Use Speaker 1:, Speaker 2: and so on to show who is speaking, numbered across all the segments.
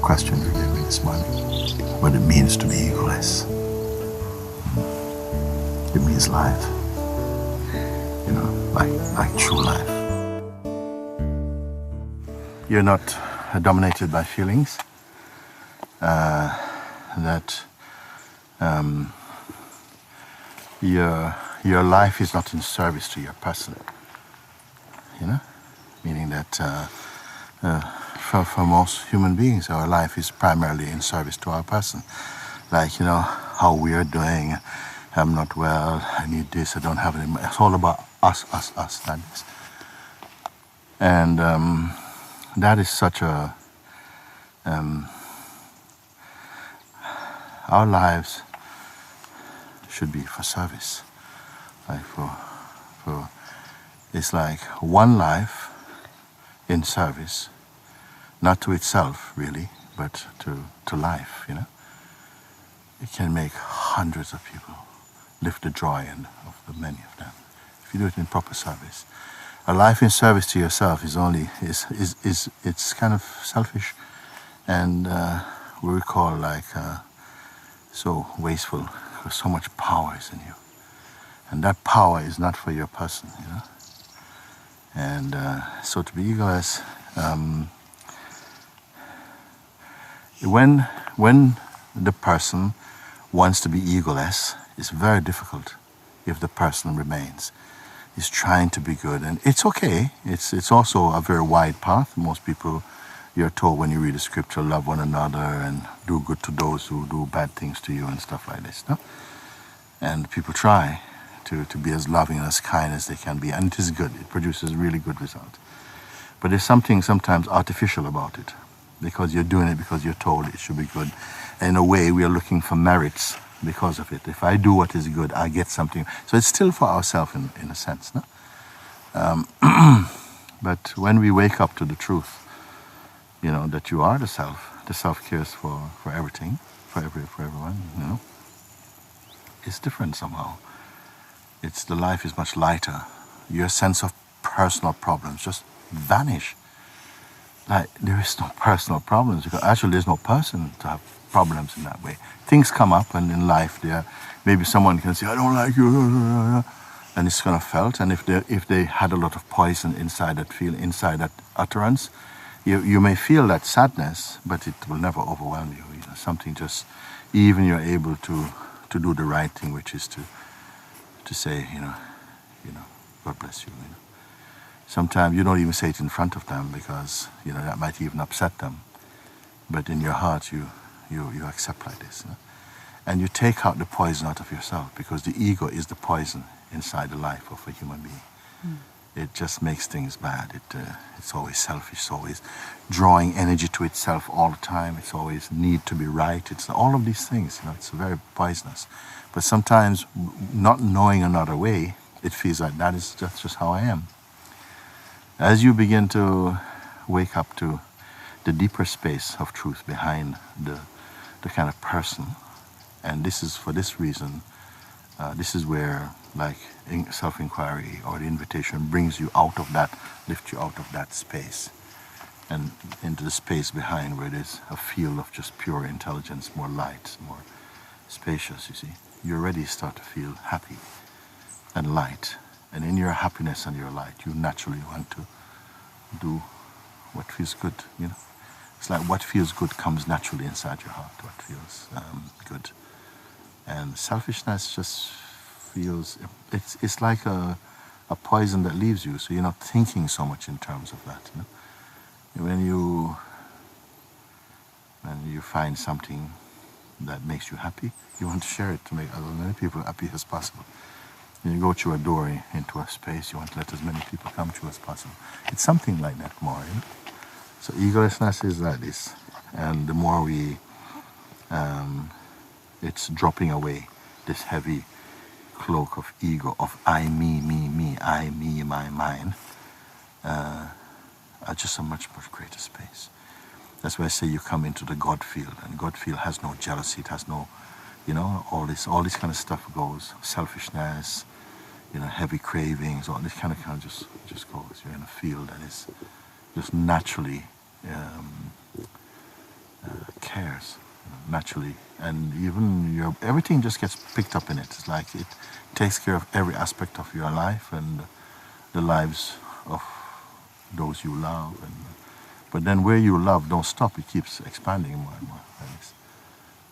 Speaker 1: question you gave me this morning. What it means to be egoless. It means life. You know, like true life. You're not dominated by feelings. Your life is not in service to your person. You know, meaning that for most human beings, our life is primarily in service to our person. Like, you know, how we are doing. I'm not well. I need this. I don't have any money. It's all about us. That is. And that is such a. Our lives should be for service. Like it's like one life in service, not to itself really, but to life, you know. It can make hundreds of people lift the joy of the many of them if you do it in proper service. A life in service to yourself is it's kind of selfish, and we recall like so wasteful, because so much power is in you, and that power is not for your person, you know. And so to be egoless, when the person wants to be egoless, it's very difficult if the person remains. He's trying to be good, and it's okay. It's also a very wide path. Most people, you're told when you read the scripture, love one another and do good to those who do bad things to you and stuff like this, no? And people try to be as loving and as kind as they can be, and it is good. It produces really good results. But there's something sometimes artificial about it, because you're doing it because you're told it should be good. And in a way, we are looking for merits because of it. If I do what is good, I get something. So it's still for ourselves in a sense, no? But when we wake up to the truth, you know, that you are the self cares for everything, for everyone, you know, it's different somehow. The life is much lighter. Your sense of personal problems just vanish. Like, there is no personal problems, because actually there's no person to have problems in that way. Things come up, and in life maybe someone can say, I don't like you, and it's kind of felt. And if they had a lot of poison inside that utterance, you may feel that sadness, but it will never overwhelm you. You know, something just, even you're able to do the right thing, which is to say, you know, God bless you. You know. Sometimes you don't even say it in front of them, because you know that might even upset them. But in your heart, you accept like this, you know? And you take out the poison out of yourself, because the ego is the poison inside the life of a human being. It just makes things bad. It's always selfish. It's always drawing energy to itself all the time. It's always need to be right. It's all of these things. You know, it's very poisonous. But sometimes, not knowing another way, it feels like that's just how I am. As you begin to wake up to the deeper space of truth behind the kind of person, and this is for this reason, this is where like self-inquiry or the invitation brings you out of that, lifts you out of that space and into the space behind, where there's a field of just pure intelligence, more light, more spacious, you see. You already start to feel happy and light. And in your happiness and your light, you naturally want to do what feels good, you know. It's like what feels good comes naturally inside your heart, what feels good. And selfishness just feels, it's like a poison that leaves you, so you're not thinking so much in terms of that, you know. When you find something that makes you happy, you want to share it to make as many people happy as possible. When you go through a door into a space, you want to let as many people come through as possible. It's something like that more, you know? So egolessness is like this. And the more it's dropping away this heavy cloak of ego, of I, me, I, me, my, mine, are just a much, much greater space. That's why I say you come into the God field, and God field has no jealousy, it has no, you know, all this kind of stuff goes, selfishness, you know, heavy cravings, all this kind of just goes. You're in a field that is just naturally disappears, naturally. And even everything just gets picked up in it. It's like it takes care of every aspect of your life and the lives of those you love. But then where you love don't stop, it keeps expanding more and more.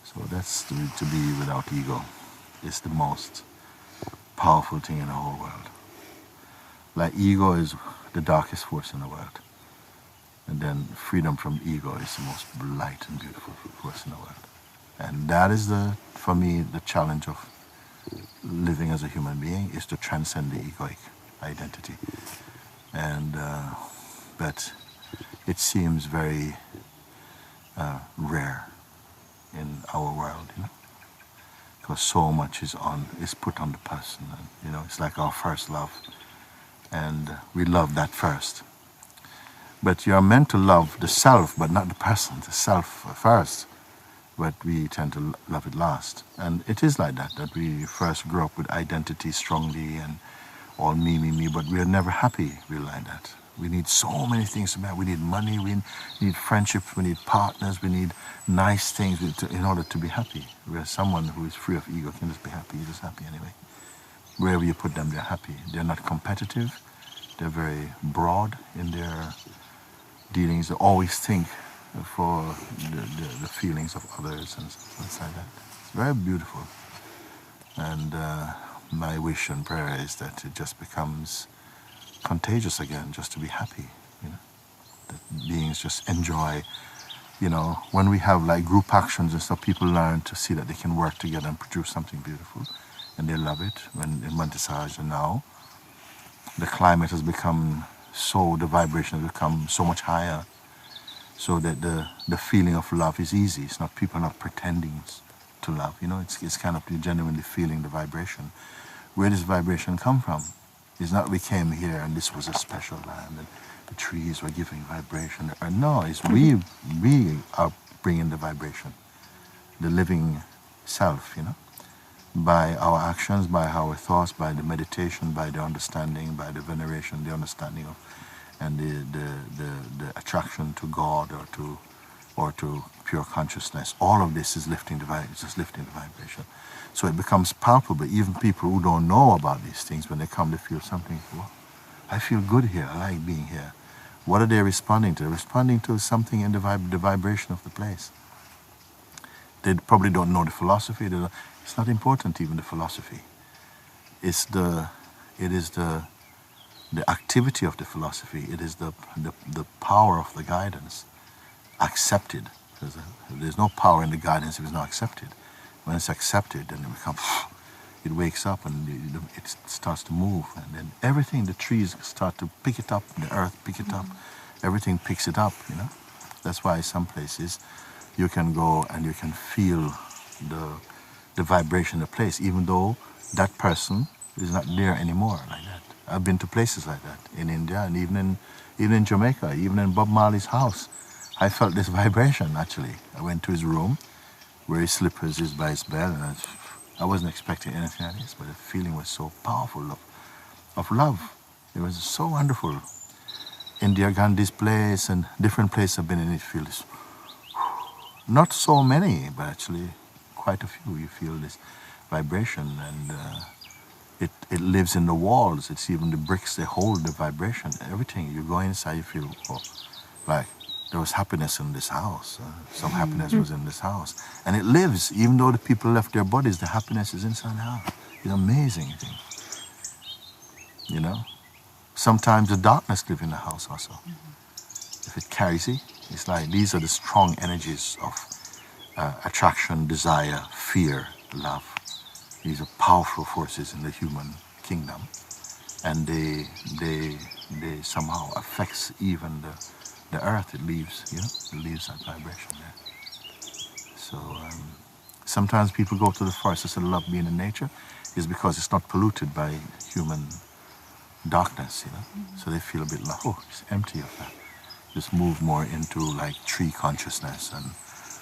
Speaker 1: So that's to be without ego. It's the most powerful thing in the whole world. Like ego is the darkest force in the world. And then freedom from ego is the most light and beautiful force in the world. And that is, for me, the challenge of living as a human being, is to transcend the egoic identity. And but it seems very rare in our world, because so much is put on the person. And, it's like our first love, and we love that first. But you're meant to love the self, but not the person, the self first. But we tend to love it last. And it is like that we first grow up with identity strongly and all me, but we're never happy really like that. We need so many things to matter. We need money, we need friendships, we need partners, we need nice things in order to be happy. Whereas someone who is free of ego can just be happy, you're just happy anyway. Wherever you put them, they're happy. They're not competitive, they're very broad in their dealings. They always think for the feelings of others and stuff like that. It's very beautiful. And my wish and prayer is that it just becomes contagious again, just to be happy, that beings just enjoy, when we have like group actions and stuff, people learn to see that they can work together and produce something beautiful, and they love it. When in Montage and now, the climate has become the vibration has become so much higher, so that the feeling of love is easy. It's not, people are not pretending to love, it's kind of genuinely feeling the vibration. Where does vibration come from? It's not we came here and this was a special land and the trees were giving vibration. No, it's we are bringing the vibration, the living self, by our actions, by our thoughts, by the meditation, by the understanding, by the veneration, the understanding of, and the attraction to God or to pure consciousness. All of this is lifting the vibration. So it becomes palpable. Even people who don't know about these things, when they come, they feel something. Well, I feel good here. I like being here. What are they responding to? They're responding to something in the vibration of the place. They probably don't know the philosophy. It's not important, even the philosophy. It is the activity of the philosophy. It is the power of the guidance accepted. There's no power in the guidance if it's not accepted. When it's accepted, then it wakes up and it starts to move, and then everything, the trees start to pick it up, the earth pick it up, everything picks it up, That's why some places you can go and you can feel the vibration of the place, even though that person is not there anymore like that. I've been to places like that in India, and even in Jamaica, even in Bob Marley's house. I felt this vibration, actually. I went to his room, where his slippers is by his bed, and I wasn't expecting anything like this, but the feeling was so powerful of love. It was so wonderful. Indira Gandhi's place and different places I've been in, it feels not so many, but actually quite a few. You feel this vibration, and it lives in the walls. It's even the bricks, they hold the vibration. Everything, you go inside, you feel like there was happiness in this house. Some happiness was in this house. And it lives, even though the people left their bodies, the happiness is inside the house. It's an amazing thing. Sometimes the darkness lives in the house also. If it carries it, it's like these are the strong energies of attraction, desire, fear, love. These are powerful forces in the human kingdom. And they somehow affects even the earth. It leaves, it leaves that vibration there. So sometimes people go to the forest instead of love being in nature, is because it's not polluted by human darkness, So they feel a bit like, it's empty of that. Just move more into like tree consciousness and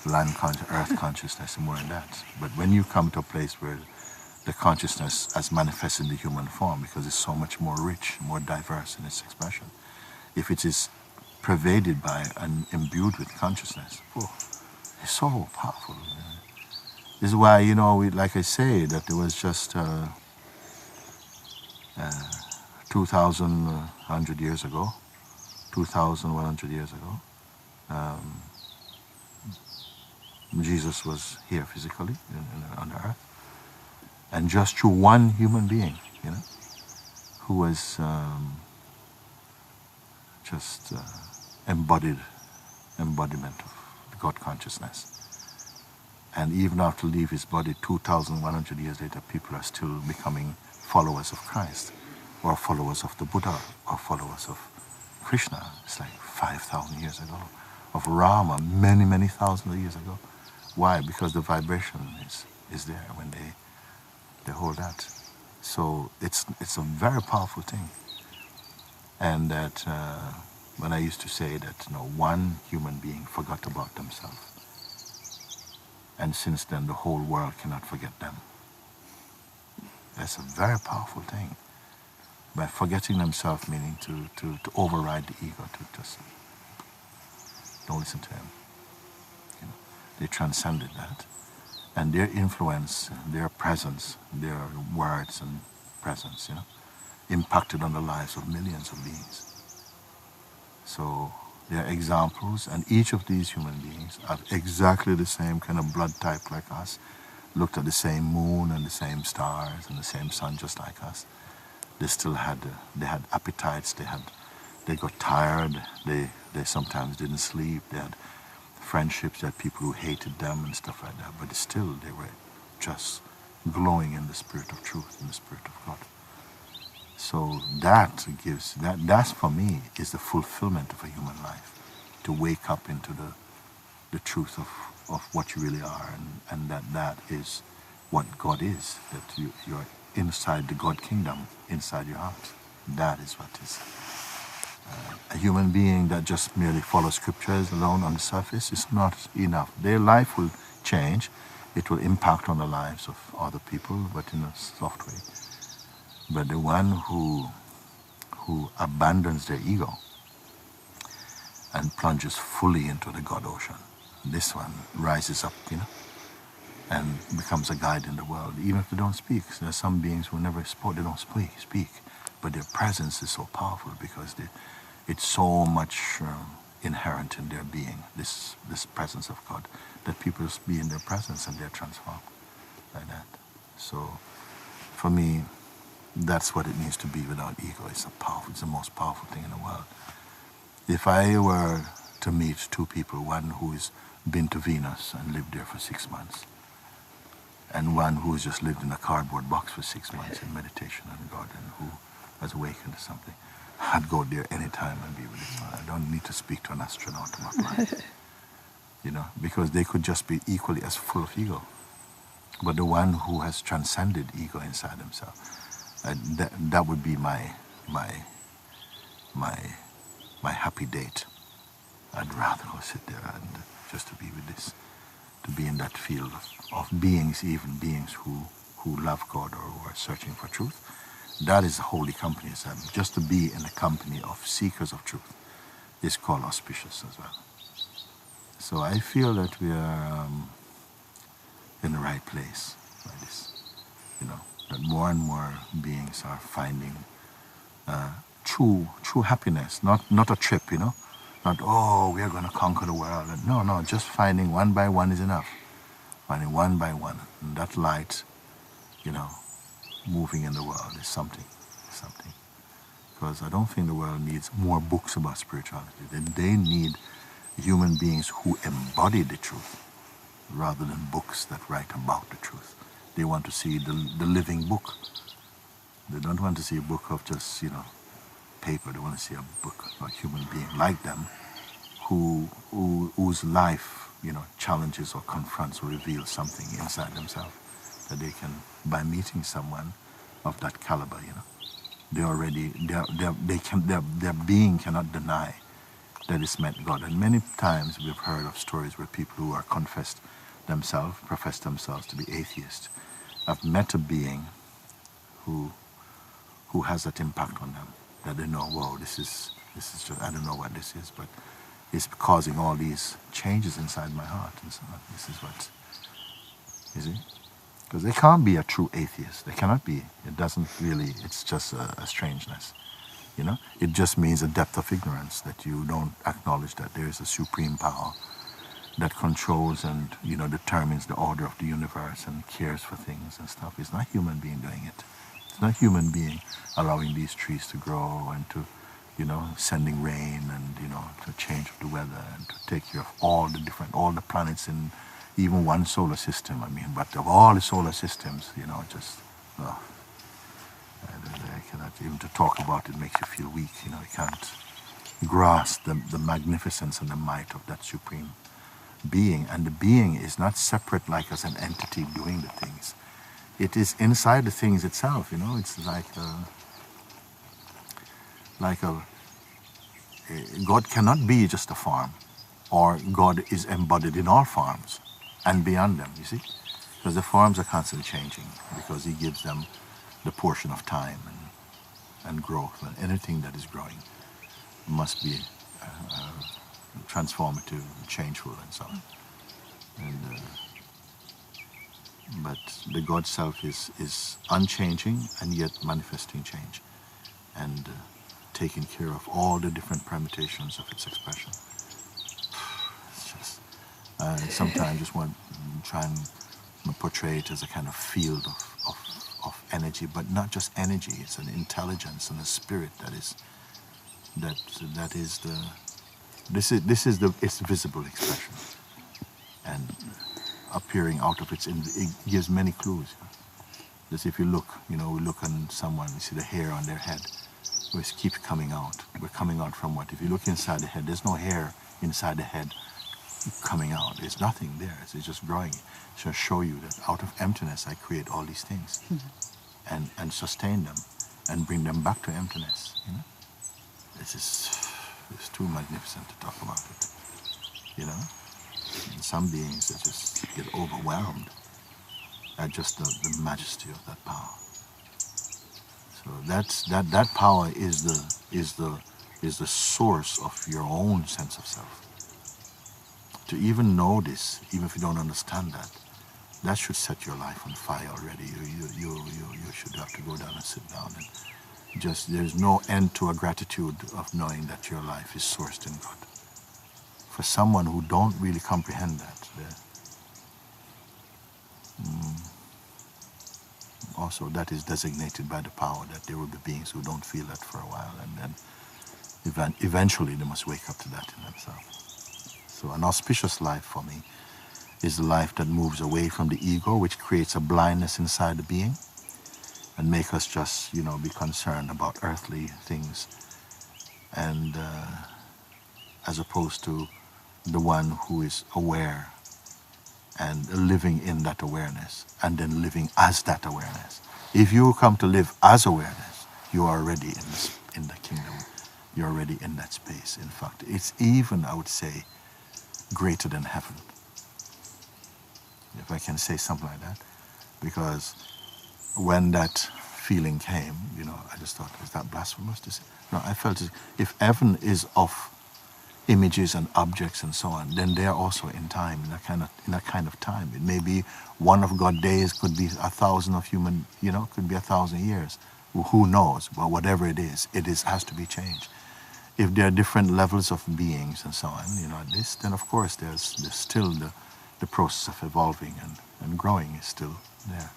Speaker 1: earth consciousness and more in that. But when you come to a place where the consciousness has manifested in the human form, because it's so much more rich, more diverse in its expression, if it is pervaded by and imbued with consciousness, It's so powerful. This is why, like I say, that it was just 2,100 years ago, 2,100 years ago, Jesus was here physically on the earth, and just through one human being, who was just embodiment of God consciousness. And even after leave his body, 2,100 years later, people are still becoming followers of Christ, or followers of the Buddha, or followers of Krishna. It's like 5,000 years ago, of Rama, many, many thousands of years ago. Why? Because the vibration is there when they hold that. So it's a very powerful thing. And that when I used to say that one human being forgot about themselves, and since then the whole world cannot forget them. That's a very powerful thing. By forgetting themselves, meaning to override the ego, to just don't listen to him. They transcended that. And their influence, their presence, their words and presence, impacted on the lives of millions of beings. So they are examples, and each of these human beings have exactly the same kind of blood type like us, looked at the same moon and the same stars and the same sun just like us. They still had appetites, they got tired, they sometimes didn't sleep, they had friendships, they had people who hated them and stuff like that, but still they were just glowing in the spirit of truth, in the spirit of God. So that for me is the fulfillment of a human life, to wake up into the truth of what you really are, and that is what God is, that you're inside the God kingdom, inside your heart. That is what is. A human being that just merely follows scriptures alone on the surface is not enough. Their life will change. It will impact on the lives of other people, but in a soft way. But the one who abandons their ego and plunges fully into the God ocean, this one rises up, and becomes a guide in the world, even if they don't speak. There are some beings who never spoke, they don't speak, but their presence is so powerful because it's so much inherent in their being, this presence of God, that people just be in their presence and they're transformed like that. So for me, that's what it means to be without ego. It's the most powerful thing in the world. If I were to meet two people, one who's been to Venus and lived there for 6 months, and one who's just lived in a cardboard box for 6 months in meditation in the garden, who has awakened to something, I'd go there anytime and be with this one. I don't need to speak to an astronaut about life, because they could just be equally as full of ego. But the one who has transcended ego inside himself, that would be my happy date. I'd rather go sit there and just to be with this, to be in that field of beings, even beings who love God or who are searching for truth. That is holy company. Just to be in the company of seekers of truth is called auspicious as well. So I feel that we are in the right place like this. That more and more beings are finding true happiness, not a trip, not, we are going to conquer the world. No, just finding one by one is enough. Finding one by one. And that light, moving in the world is something. Because I don't think the world needs more books about spirituality. They need human beings who embody the truth rather than books that write about the truth. They want to see the living book. They don't want to see a book of just, paper. They want to see a book of a human being like them whose life, challenges or confronts or reveals something inside themselves that they can, by meeting someone of that caliber, their being cannot deny that it's met God. And many times we've heard of stories where people who are profess themselves to be atheists, have met a being who has that impact on them, that they know, whoa, this is just, I don't know what this is, but is causing all these changes inside my heart. And so this is what, you see? Because there can't be a true atheist. There cannot be. It doesn't really, it's just a strangeness. You know, it just means a depth of ignorance, that you don't acknowledge that there is a supreme power that controls and, you know, determines the order of the universe and cares for things and stuff. It's not human being doing it. It's not human being allowing these trees to grow and to, you know, sending rain and, you know, to change the weather and to take care of all the planets in even one solar system. I mean, but of all the solar systems, you know, just, oh, I cannot, even to talk about it makes you feel weak. You know, you can't grasp the magnificence and the might of that supreme being. And the being is not separate like as an entity doing the things. It is inside the things itself, you know. It's like God cannot be just a farm, or God is embodied in all farms and beyond them, you see. Because the farms are constantly changing, because he gives them the portion of time and growth, and anything that is growing must be transformative, changeful, and so on. And but the God self is unchanging and yet manifesting change, and taking care of all the different permutations of its expression. It's just sometimes just want to try and portray it as a kind of field of energy, but not just energy. It's an intelligence and a spirit that is its visible expression, and appearing out of it gives many clues. Just if you look, you know, we look on someone, you see the hair on their head, which keeps coming out. We're coming out from what? If you look inside the head, there's no hair inside the head coming out. There's nothing there. It's just growing. It's to show you that out of emptiness I create all these things, and sustain them and bring them back to emptiness. You know, it's too magnificent to talk about it. You know, and some beings that just get overwhelmed at just the majesty of that power. So that power is the source of your own sense of self. To even know this, even if you don't understand that should set your life on fire already. You should have to go down and sit down, and just, there's no end to a gratitude of knowing that your life is sourced in God. For someone who don't really comprehend that, also that is designated by the power that there will be beings who don't feel that for a while, and then eventually they must wake up to that in themselves. So an auspicious life for me is the life that moves away from the ego, which creates a blindness inside the being and make us just, you know, be concerned about earthly things, and as opposed to the one who is aware and living in that awareness, and then living as that awareness. If you come to live as awareness, you are already in the kingdom. You're already in that space. In fact, it's even, I would say, greater than heaven, if I can say something like that. Because when that feeling came, you know, I just thought, is that blasphemous to say? No, I felt if heaven is of images and objects and so on, then they are also in time, in that kind of time. It may be one of God's days, could be 1,000 of human, you know, could be 1,000 years. Who knows? But whatever it is has to be changed. If there are different levels of beings and so on, you know, this, then of course there's still the process of evolving and growing is still there.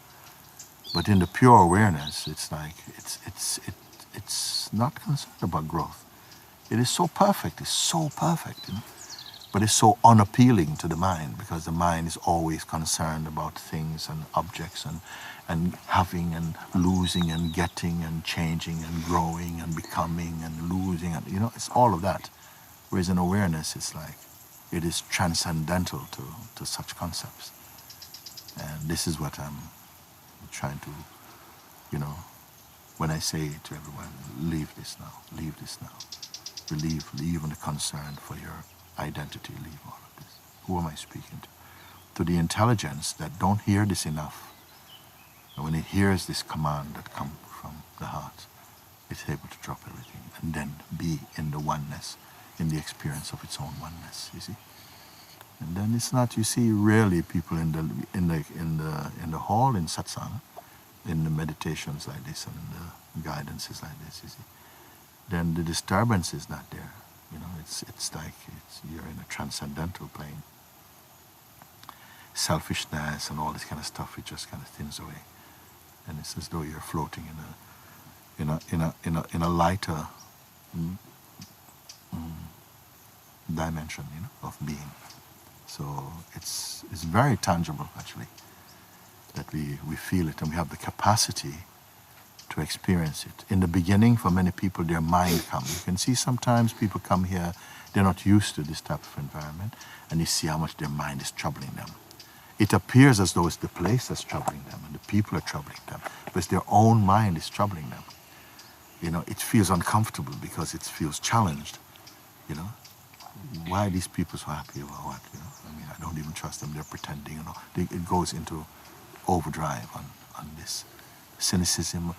Speaker 1: But in the pure awareness, it's like it's not concerned about growth. It is so perfect, you know? But it's so unappealing to the mind, because the mind is always concerned about things and objects and having and losing and getting and changing and growing and becoming and losing, and, you know, it's all of that. Whereas in awareness, it's like, it is transcendental to such concepts. And this is what I'm trying to, you know, when I say to everyone, leave this now, leave this now. Leave even the concern for your identity, leave all of this. Who am I speaking to? To the intelligence that don't hear this enough. And when it hears this command that comes from the heart, it's able to drop everything and then be in the oneness, in the experience of its own oneness, you see. And then it's not, you see, rarely people in the hall in satsang, in the meditations like this and the guidances like this, you see. Then the disturbance is not there. You know, it's like you're in a transcendental plane. Selfishness and all this kind of stuff, it just kind of thins away, and it's as though you're floating in a lighter dimension, you know, of being. So it's very tangible, actually, that we feel it and we have the capacity to experience it. In the beginning, for many people, their mind comes. You can see sometimes people come here, they're not used to this type of environment, and you see how much their mind is troubling them. It appears as though it's the place that's troubling them and the people are troubling them, but it's their own mind is troubling them. You know, it feels uncomfortable because it feels challenged. You know, why are these people so happy about what? You know, I mean, I don't even trust them. They're pretending. You know, it goes into overdrive on this cynicism,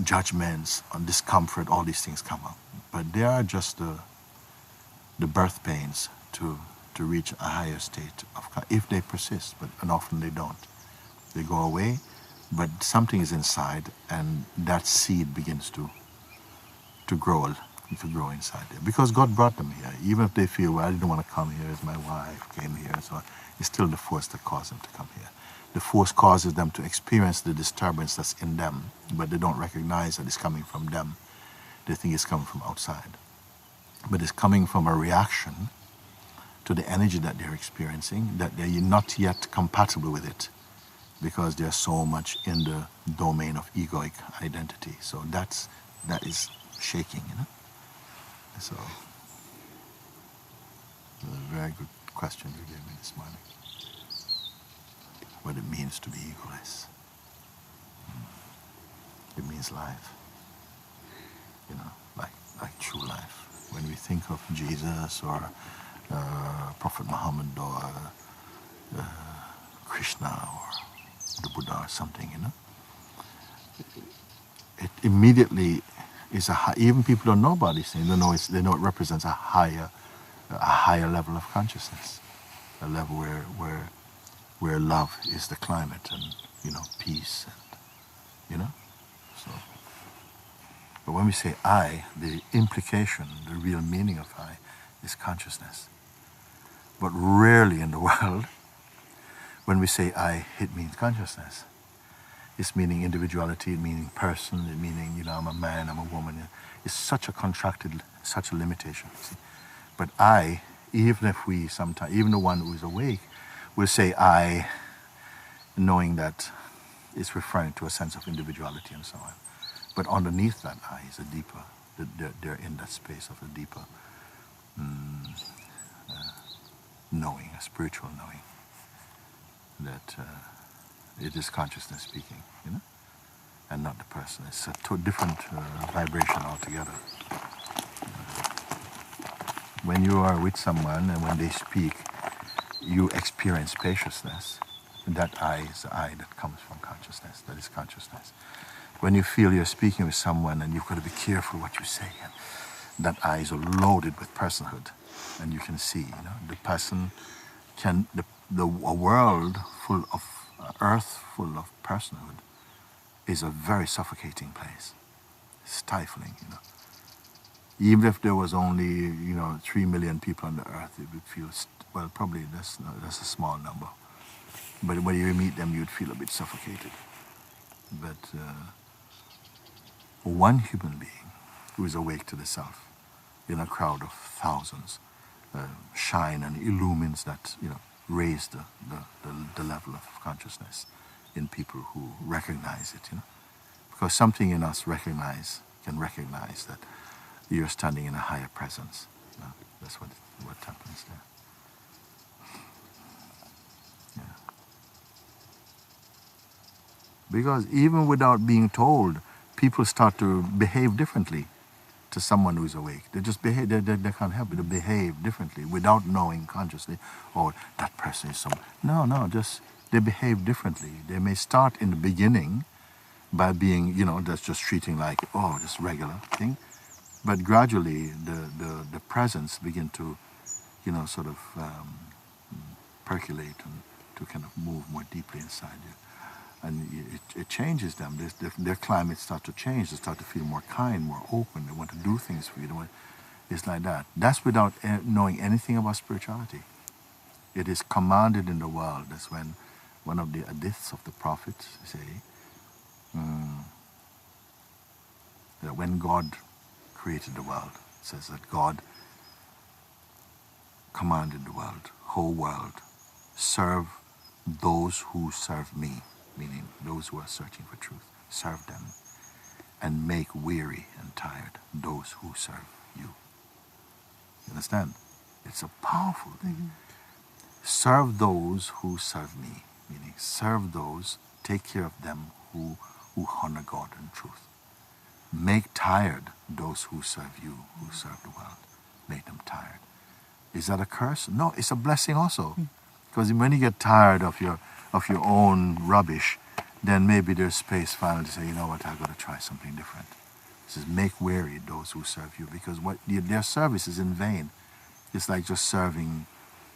Speaker 1: judgments, on discomfort. All these things come up, but they are just the birth pains to reach a higher state of, if they persist, and often they don't. They go away, but something is inside, and that seed begins to grow inside them. Because God brought them here. Even if they feel, well, I didn't want to come here, as my wife came here, so it's still the force that caused them to come here. The force causes them to experience the disturbance that's in them, but they don't recognize that it's coming from them. They think it's coming from outside. But it's coming from a reaction to the energy that they're experiencing, that they're not yet compatible with it, because they're so much in the domain of egoic identity. So that is shaking, you know. So, a very good question you gave me this morning. What it means to be egoless. It means life. You know, like true life. When we think of Jesus or Prophet Muhammad or Krishna or the Buddha or something, you know, it immediately is even people don't know about these things. They know it represents a higher level of consciousness, a level where love is the climate, and you know, peace, and you know. So, but when we say I, the implication, the real meaning of I, is consciousness. But rarely in the world, when we say I, it means consciousness. It's meaning individuality, it meaning person, it meaning, you know, I'm a man, I'm a woman. It's such a contracted, such a limitation. See? But I, even if we sometimes, even the one who is awake, will say I, knowing that it's referring to a sense of individuality and so on. But underneath that I is a deeper, they're in that space of a deeper knowing, a spiritual knowing, that it is consciousness speaking, you know, and not the person. It's a different vibration altogether. When you are with someone and when they speak, you experience spaciousness. And that I is the I that comes from consciousness, that is consciousness. When you feel you're speaking with someone and you've got to be careful what you say, and that I is loaded with personhood. And you can see, you know, the person can, a world full of, earth full of personhood is a very suffocating place, stifling, you know. Even if there was only, you know, 3 million people on the earth, it would feel, well, probably that's a small number. But when you meet them, you'd feel a bit suffocated. But one human being who is awake to the self in a crowd of thousands shine and illumines that, you know, raise the level of consciousness in people who recognize it, you know. Because something in us can recognize that you're standing in a higher presence. You know? That's what happens there. Yeah. Because even without being told, people start to behave differently to someone who's awake. They just behave, they can't help it, they behave differently without knowing consciously, oh, that person is someone. No, just they behave differently. They may start in the beginning by being, you know, that's just treating like, oh, this regular thing. But gradually, the presence begin to, sort of percolate and to kind of move more deeply inside you. And it changes them. Their climate starts to change. They start to feel more kind, more open. They want to do things for you. It's like that. That's without knowing anything about spirituality. It is commanded in the world. That's when one of the hadiths of the prophets say that when God created the world, it says that God commanded the world, whole world, serve those who serve me, meaning those who are searching for truth, serve them, and make weary and tired those who serve you. You understand? It's a powerful thing. Mm-hmm. Serve those who serve me, meaning serve those, take care of them who honor God and truth. Make tired those who serve you, who serve the world. Make them tired. Is that a curse? No, it's a blessing also. Because when you get tired of your own rubbish, then maybe there's space finally to say, you know what, I've got to try something different. It says, make weary those who serve you, because their service is in vain. It's like just serving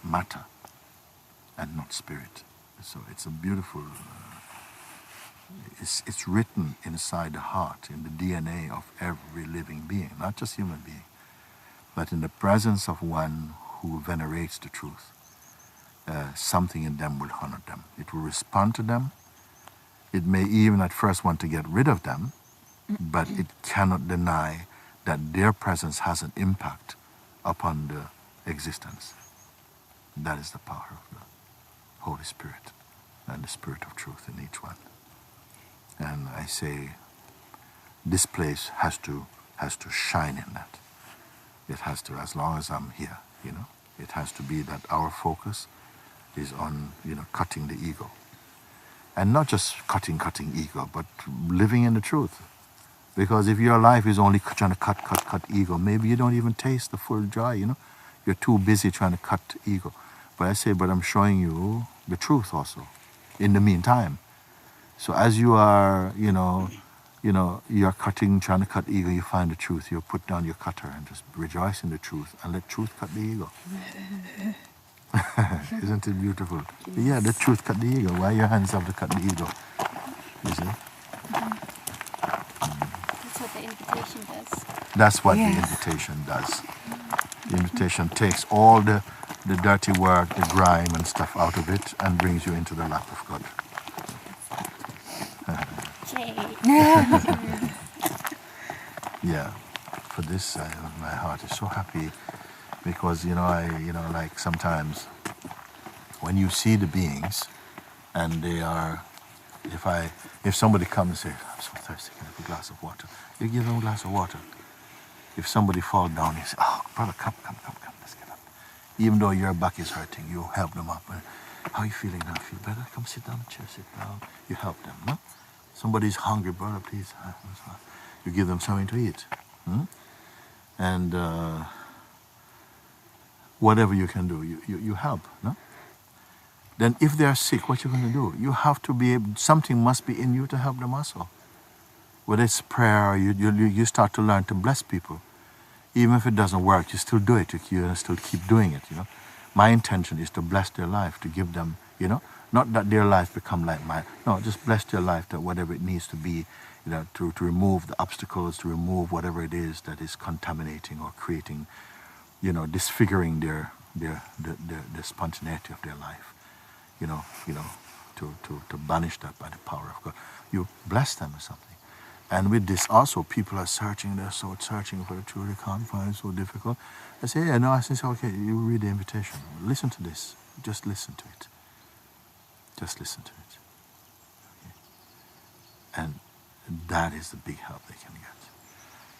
Speaker 1: matter and not spirit. So it's a beautiful, it's written inside the heart, in the DNA of every living being, not just human being, but in the presence of one who venerates the truth. Something in them will honor them. It will respond to them. It may even at first want to get rid of them, but it cannot deny that their presence has an impact upon the existence. That is the power of the Holy Spirit and the Spirit of truth in each one. And I say, this place has to shine in that. It has to, as long as I'm here, it has to be that our focus is on, cutting the ego. And not just cutting ego, but living in the truth. Because if your life is only trying to cut ego, maybe you don't even taste the full joy, You're too busy trying to cut ego. But I say, but I'm showing you the truth also, in the meantime. So as you are, you're trying to cut ego, you find the truth, you put down your cutter and just rejoice in the truth and let truth cut the ego. Isn't it beautiful? Yes. Yeah, the truth cut the ego. Why your hands have to cut the ego? You see?
Speaker 2: That's what the invitation does.
Speaker 1: That's what the invitation does. The invitation takes all the dirty work, the grime and stuff out of it and brings you into the lap of God. Yeah, for this, my heart is so happy because, like sometimes when you see the beings and they are, if somebody comes and says, I'm so thirsty, can I have a glass of water? You give them a glass of water. If somebody falls down, you say, oh, brother, come, let's get up. Even though your back is hurting, you help them up. How are you feeling now? Feel better? Come sit down in the chair, sit down. You help them, no? Somebody's hungry, brother, please. You give them something to eat. And whatever you can do, you help, no? Then if they are sick, what you going to do? You have to be able, something must be in you to help them also. Whether it's prayer, you start to learn to bless people. Even if it doesn't work, you still do it. You still keep doing it, My intention is to bless their life, to give them, not that their life become like mine. No, just bless their life, that whatever it needs to be, to remove the obstacles, to remove whatever it is that is contaminating or creating, disfiguring the spontaneity of their life. To banish that by the power of God. You bless them or something. And with this also, people are searching, they're so searching for the truth, they can't find it, so difficult. I say, I say, okay, you read the invitation. Listen to this. Just listen to it. Just listen to it. Okay. And that is the big help they can get.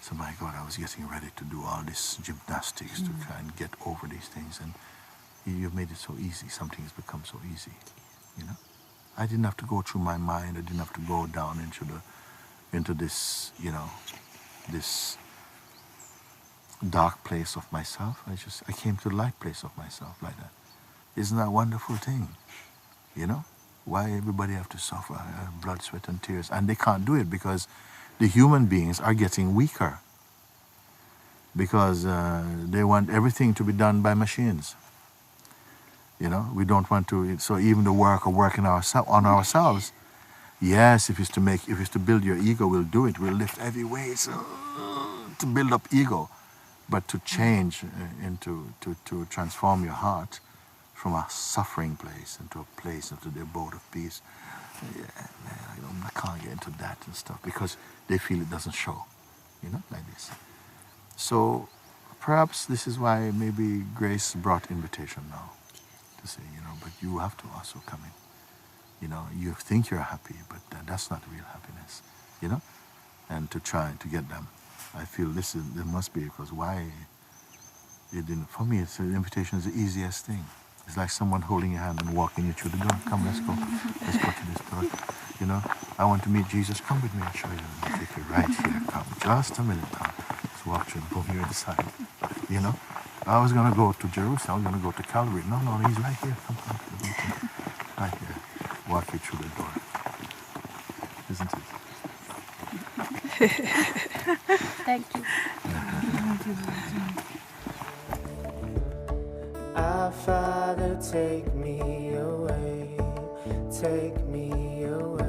Speaker 1: So my God, I was getting ready to do all this gymnastics to try and get over these things, and you've made it so easy. Something has become so easy, I didn't have to go through my mind. I didn't have to go down into this, this dark place of myself. I came to the light place of myself like that. Isn't that a wonderful thing? Why everybody have to suffer blood, sweat, and tears? And they can't do it because the human beings are getting weaker. because they want everything to be done by machines. You know, we don't want to. So even the work of working on ourselves. Yes, if it's to build your ego, we'll do it. We'll lift heavy weights to build up ego, but to change to transform your heart from a suffering place into a place into the abode of peace. Yeah, man, I can't get into that and stuff because they feel it doesn't show, you know, like this. So perhaps this is why maybe grace brought invitation now to say, you know, but you have to also come in. You know, you think you're happy, but that's not real happiness, you know, and to try to get them. I feel there must be, because why it didn't, for me, the invitation is the easiest thing. It's like someone holding your hand and walking you through the door. Come, let's go. Let's go to this door. You know, I want to meet Jesus. Come with me, I'll show you. I'll take you right here. Come, just a minute. Come. Let's walk through. Boom, you're inside. You know, I was going to go to Jerusalem. I was going to go to Calvary. No, he's right here. Come. Right here. Walk you through the door. Isn't it?
Speaker 2: Thank you.
Speaker 3: Our Father, take me away, take me away.